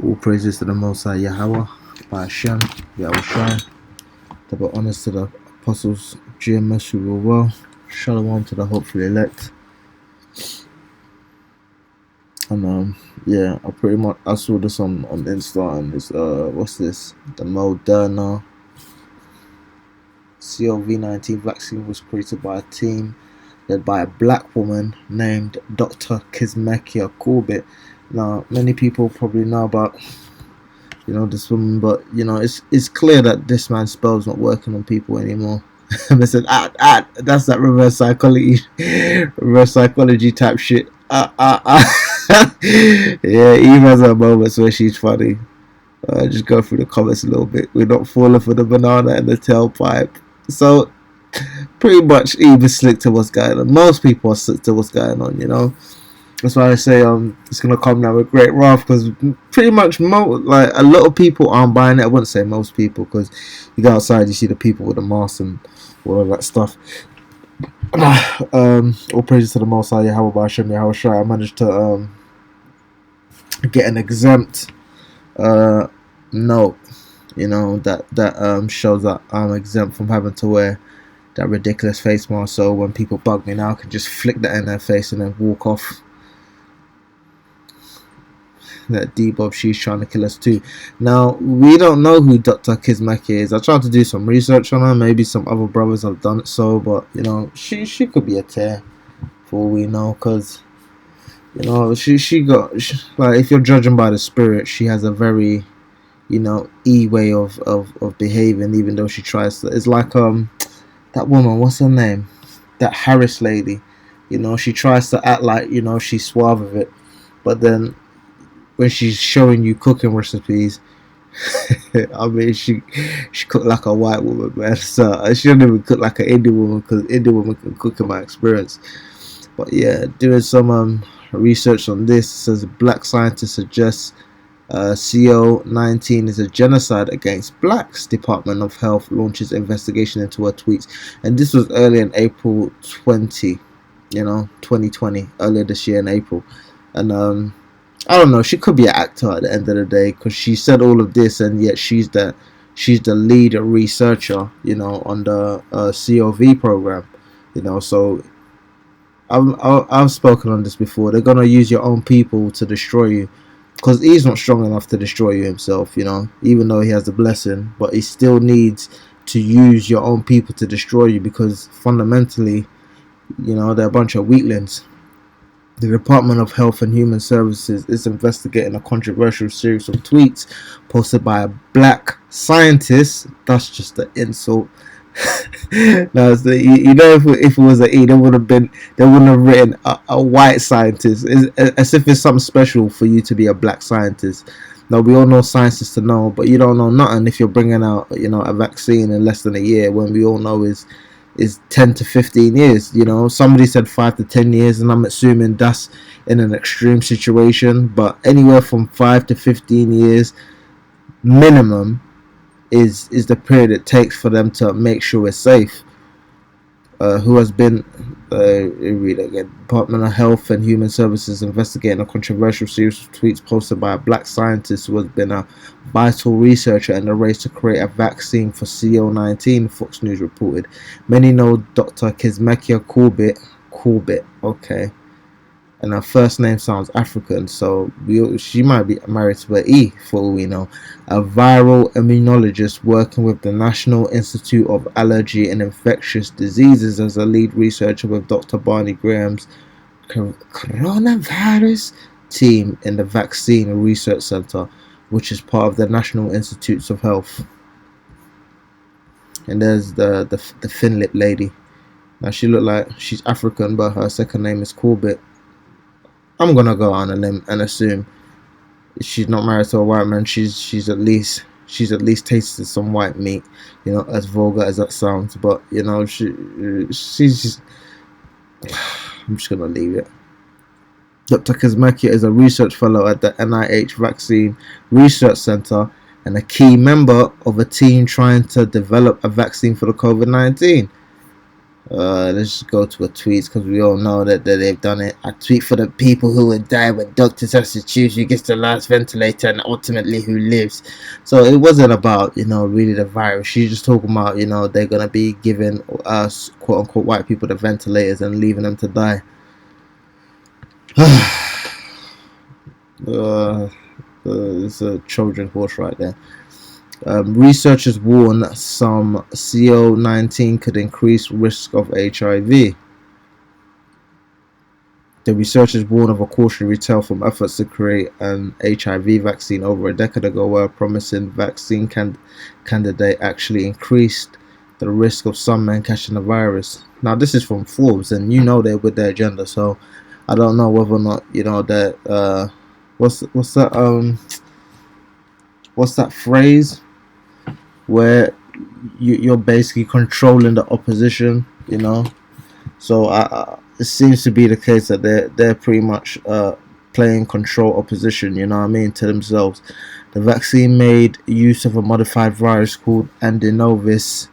All praises to the Most High Yahweh, by Hashem, Yahushai. Double honors to the apostles, GMS who were well. Shalom to the hopefully elect. And I saw this on Insta, and this what's this? The Moderna COVID-19 vaccine was created by a team led by a black woman named Dr. Kismekia Corbett. Now, many people probably know about this woman, but it's clear that this man's spell's not working on people anymore. I said, that's that reverse psychology type shit. Yeah, Eve has her moments where she's funny. Just go through the comments a little bit. We're not falling for the banana and the tailpipe. So, pretty much Eve is slick to what's going on. Most people are slick to what's going on, That's why I say it's gonna come down with great wrath, because pretty much a lot of people aren't buying it. I wouldn't say most people, because you go outside, you see the people with the masks and all of that stuff. All praises to the Most High Yahweh by Hashem Yahushai. I managed to get an exempt note, that shows that I'm exempt from having to wear that ridiculous face mask. So when people bug me now, I can just flick that in their face and then walk off. That D-Bob, she's trying to kill us too. Now, we don't know who Dr. Kismaki is. I tried to do some research on her. Maybe some other brothers have done it so, but, she could be a tear for all we know, because, she got, if you're judging by the spirit, she has a very, way of behaving, even though she tries to. It's like, that woman, what's her name? That Harris lady. She tries to act like, she's suave with it, but then when she's showing you cooking recipes, I mean, she cooked like a white woman, man. So she don't even cook like an Indian woman, because Indian woman can cook in my experience. But yeah, doing some research on this, it says black scientist suggests CO-19 is a genocide against blacks. Department of Health launches investigation into her tweets, and this was early in April 2020, earlier this year in April, and I don't know. She could be an actor at the end of the day, because she said all of this, and yet she's the lead researcher, on the COV program, So I've spoken on this before. They're gonna use your own people to destroy you, because he's not strong enough to destroy you himself, Even though he has the blessing, but he still needs to use your own people to destroy you, because fundamentally, they're a bunch of weaklings. The Department of Health and Human Services is investigating a controversial series of tweets posted by a black scientist. That's just an insult. No, if it was an E, they wouldn't have written a white scientist. As if it's something special for you to be a black scientist. Now, we all know scientists to know, but you don't know nothing if you're bringing out, a vaccine in less than a year, when we all know is 10 to 15 years. Somebody said 5 to 10 years, and I'm assuming that's in an extreme situation, but anywhere from 5 to 15 years minimum is the period it takes for them to make sure it's safe. Who has been read again. Department of Health and Human Services investigating a controversial series of tweets posted by a black scientist who has been a vital researcher in the race to create a vaccine for CO-19, Fox News reported. Many know Dr. Kismekia Corbett, okay. And her first name sounds African, so she might be married to an E, for all we know. A viral immunologist working with the National Institute of Allergy and Infectious Diseases as a lead researcher with Dr. Barney Graham's coronavirus team in the Vaccine Research Center, which is part of the National Institutes of Health. And there's the thin lip lady. Now, she looked like she's African, but her second name is Corbett. I'm gonna go on a limb and assume she's not married to a white man. She's at least tasted some white meat, as vulgar as that sounds. But she's. I'm just gonna leave it. Dr. Kismekia is a research fellow at the NIH Vaccine Research Center and a key member of a team trying to develop a vaccine for the COVID-19. Let's just go to a tweet because we all know that they've done it. I tweet for the people who would die when doctors have to choose who gets the last ventilator and ultimately who lives. So it wasn't about, really the virus. She's just talking about, they're going to be giving us, quote unquote, white people the ventilators and leaving them to die. It's a Trojan horse right there. Researchers warn some CO-19 could increase risk of HIV. The researchers warned of a cautionary tale from efforts to create an HIV vaccine over a decade ago, where a promising vaccine candidate actually increased the risk of some men catching the virus. Now, this is from Forbes, and they're with their agenda, so I don't know whether or not that what's that phrase where you're basically controlling the opposition, So it seems to be the case that they're pretty much playing control opposition, to themselves. The vaccine made use of a modified virus called adenovirus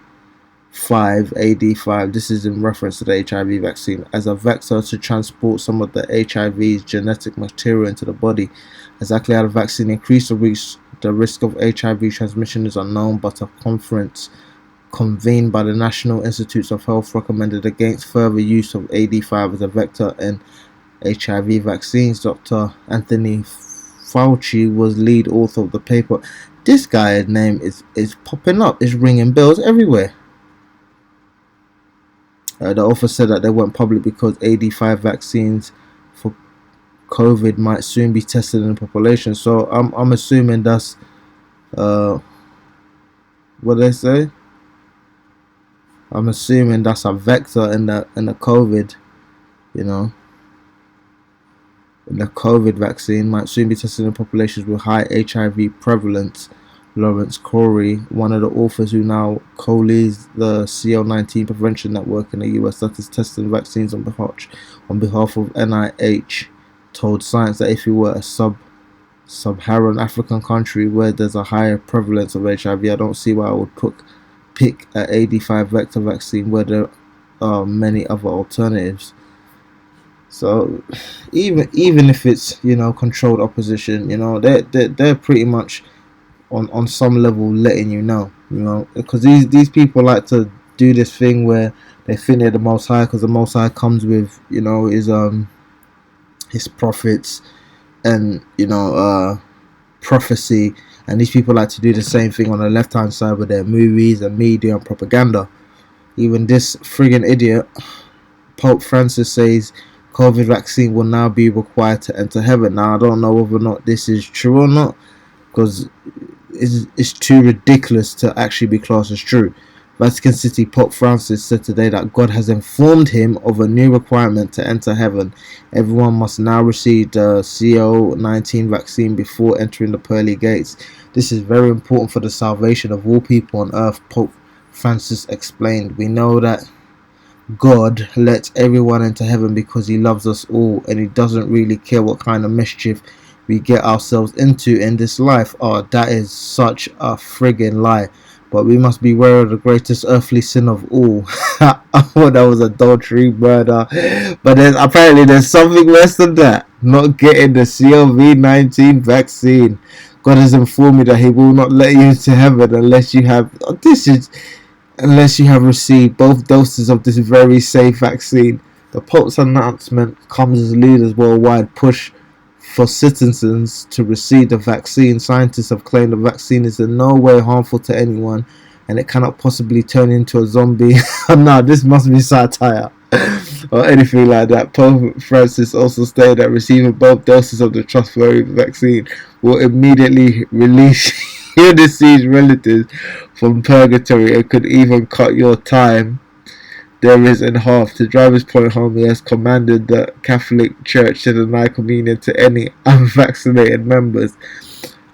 5 AD5. This is in reference to the HIV vaccine as a vector to transport some of the HIV's genetic material into the body. Exactly how the vaccine increased the risk of HIV transmission is unknown, but a conference convened by the National Institutes of Health recommended against further use of AD5 as a vector in HIV vaccines. Dr. Anthony Fauci was lead author of the paper. This guy's name is popping up, is ringing bells everywhere. The author said that they went public because AD5 vaccines for COVID might soon be tested in the population. So I'm assuming that's what they say. I'm assuming that's a vector in the COVID, in the COVID vaccine might soon be tested in populations with high HIV prevalence. Lawrence Corey, one of the authors who now co-leads the CO-19 prevention network in the US that is testing vaccines on behalf of NIH, told Science that if you were a sub-Saharan African country where there's a higher prevalence of HIV, I don't see why I would pick an AD5 vector vaccine where there are many other alternatives. So even if it's controlled opposition, they're pretty much on some level letting because these people like to do this thing where they think they're the Most High, because the Most High comes with his prophets and prophecy, and these people like to do the same thing on the left hand side with their movies and media and propaganda. Even this friggin' idiot Pope Francis says COVID vaccine will now be required to enter heaven. Now I don't know whether or not this is true or not, because it's too ridiculous to actually be classed as true. Vatican City Pope Francis said today that God has informed him of a new requirement to enter heaven. Everyone must now receive the CO-19 vaccine before entering the pearly gates. This is very important for the salvation of all people on earth, Pope Francis explained. We know that God lets everyone into heaven because he loves us all, and he doesn't really care what kind of mischief we get ourselves into in this life. Oh, that is such a friggin' lie. But we must beware of the greatest earthly sin of all. Oh, that was adultery, murder. But apparently there's something worse than that. Not getting the COVID-19 vaccine. God has informed me that he will not let you into heaven unless you have received both doses of this very safe vaccine. The Pope's announcement comes as leaders worldwide push for citizens to receive the vaccine. Scientists have claimed the vaccine is in no way harmful to anyone, and it cannot possibly turn into a zombie. No, this must be satire or anything like that. Pope Francis also stated that receiving both doses of the trustworthy vaccine will immediately release your deceased relatives from purgatory and could even cut your time there is in half. To drive his point home, he has commanded the Catholic Church to deny communion to any unvaccinated members.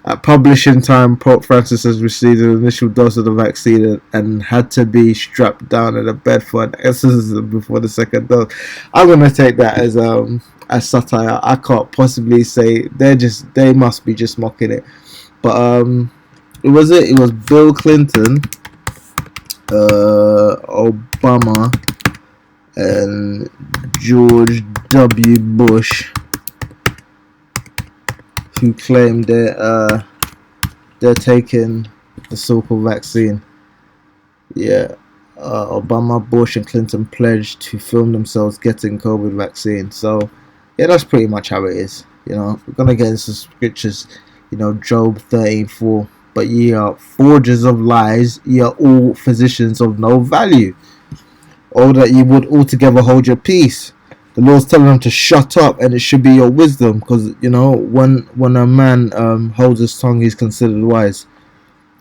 At publishing time, Pope Francis has received an initial dose of the vaccine and had to be strapped down in a bed for an exorcism before the second dose. I'm gonna take that as satire. I can't possibly say they must be just mocking it. But it was Bill Clinton, Obama, and George W. Bush, who claimed they're taking the so-called vaccine. Yeah, Obama, Bush, and Clinton pledged to film themselves getting COVID vaccine. So, yeah, that's pretty much how it is. We're gonna get into scriptures. Job 13:4. But ye are forgers of lies, ye are all physicians of no value. Oh, that ye would altogether hold your peace. The Lord's telling them to shut up, and it should be your wisdom, because when a man holds his tongue, he's considered wise.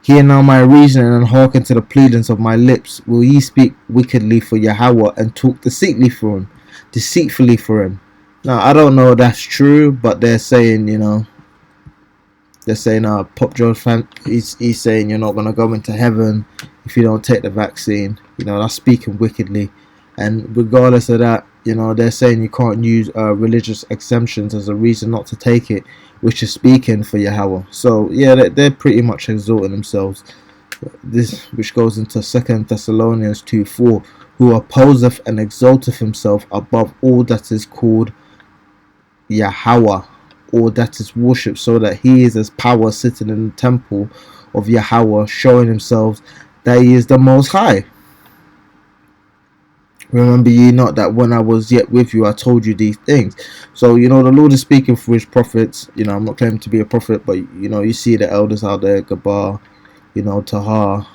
Hear now my reasoning, and hearken to the pleadings of my lips. Will ye speak wickedly for Yahweh, and talk deceitfully for him? Now, I don't know if that's true, but they're saying, Pop George fan, he's saying you're not gonna go into heaven if you don't take the vaccine. That's speaking wickedly, and regardless of that, they're saying you can't use religious exemptions as a reason not to take it, which is speaking for Yahweh. So yeah, they're pretty much exalting themselves. This, which goes into 2 Thessalonians 2:4, who opposeth and exalteth himself above all that is called Yahweh, or that is worshipped, so that he is as power sitting in the temple of Yahweh, showing himself that he is the Most High. Remember ye not that when I was yet with you, I told you these things. So, the Lord is speaking through his prophets. I'm not claiming to be a prophet, but, you see the elders out there, Gabar, Tahar,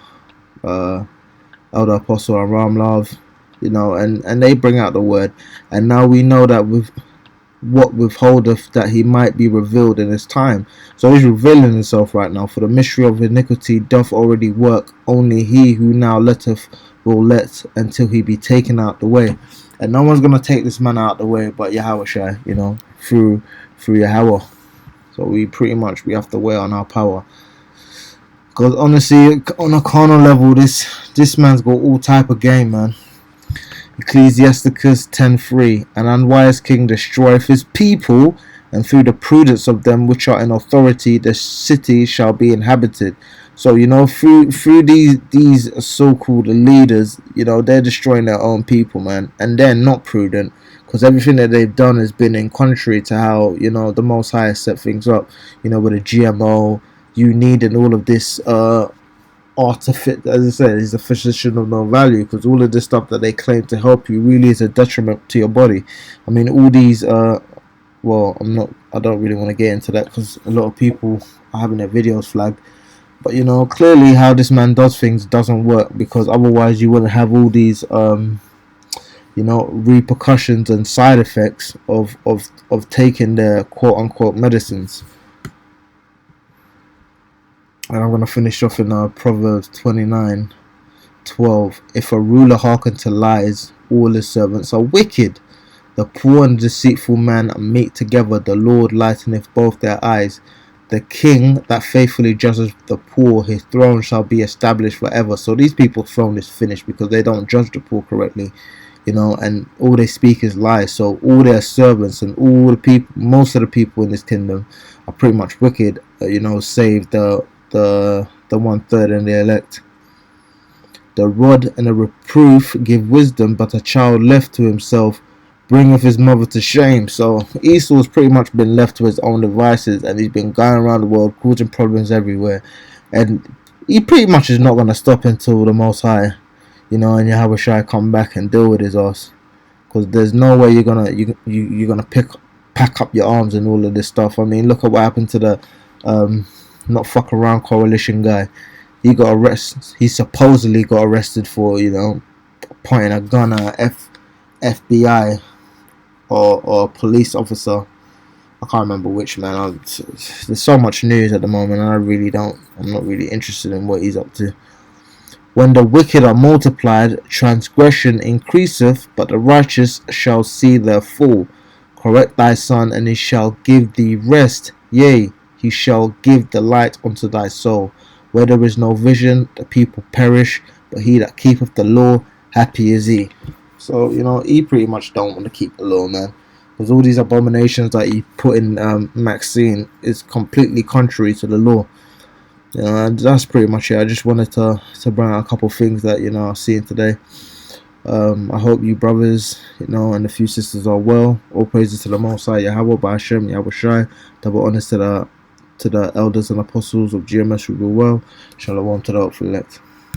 Elder Apostle and Ramlav, and they bring out the word. And now we know that with what withholdeth that he might be revealed in his time. So he's revealing himself right now. For the mystery of iniquity doth already work. Only he who now letteth will let until he be taken out the way. And no one's gonna take this man out the way but Yahweh Shai, through Yahweh. So we have to weigh on our power. Because honestly, on a carnal level, this man's got all type of game, man. Ecclesiasticus 10:3. An unwise king destroyeth his people, and through the prudence of them which are in authority the city shall be inhabited. So through these so-called leaders, they're destroying their own people, man, and they're not prudent, because everything that they've done has been in contrary to how the Most High set things up. With a GMO, you need and all of this artificial, as I said, is a physician of no value, because all of this stuff that they claim to help you really is a detriment to your body. I mean, all these I don't really want to get into that, because a lot of people are having their videos flagged. But clearly how this man does things doesn't work, because otherwise you wouldn't have all these repercussions and side effects of taking their quote unquote medicines. And I'm going to finish off in Proverbs 29:12. If a ruler hearken to lies, all his servants are wicked. The poor and deceitful man meet together, the Lord lighteneth both their eyes. The king that faithfully judges the poor, his throne shall be established forever. So these people's throne is finished, because they don't judge the poor correctly, and all they speak is lies. So all their servants and all the people, most of the people in this kingdom are pretty much wicked, save the 1/3 and the elect. The rod and the reproof give wisdom, but a child left to himself bringeth his mother to shame. So Esau's pretty much been left to his own devices, and he's been going around the world causing problems everywhere, and he pretty much is not going to stop until the Most High, and Yahweh Shai come back and deal with his ass, because there's no way you're gonna pack up your arms and all of this stuff. I mean, look at what happened to the not fuck around coalition guy. He got arrested. He supposedly got arrested for pointing a gun at FBI or a police officer. I can't remember which, man. There's so much news at the moment, and I'm not really interested in what he's up to. When the wicked are multiplied, transgression increaseth, but the righteous shall see their fall. Correct thy son, and he shall give thee rest. Yea, he shall give delight unto thy soul. Where there is no vision, the people perish, but he that keepeth the law, happy is he. So, he pretty much don't want to keep the law, man. Because all these abominations that he put in Maxine is completely contrary to the law. And that's pretty much it. I just wanted to bring out a couple things that, I've seen today. I hope you brothers, and a few sisters are well. All praises to the Most High Yahweh, Ba'ashem, Yahweh Shai. Double honors to the elders and apostles of GMS who be well. Shalom to the hopeful elect.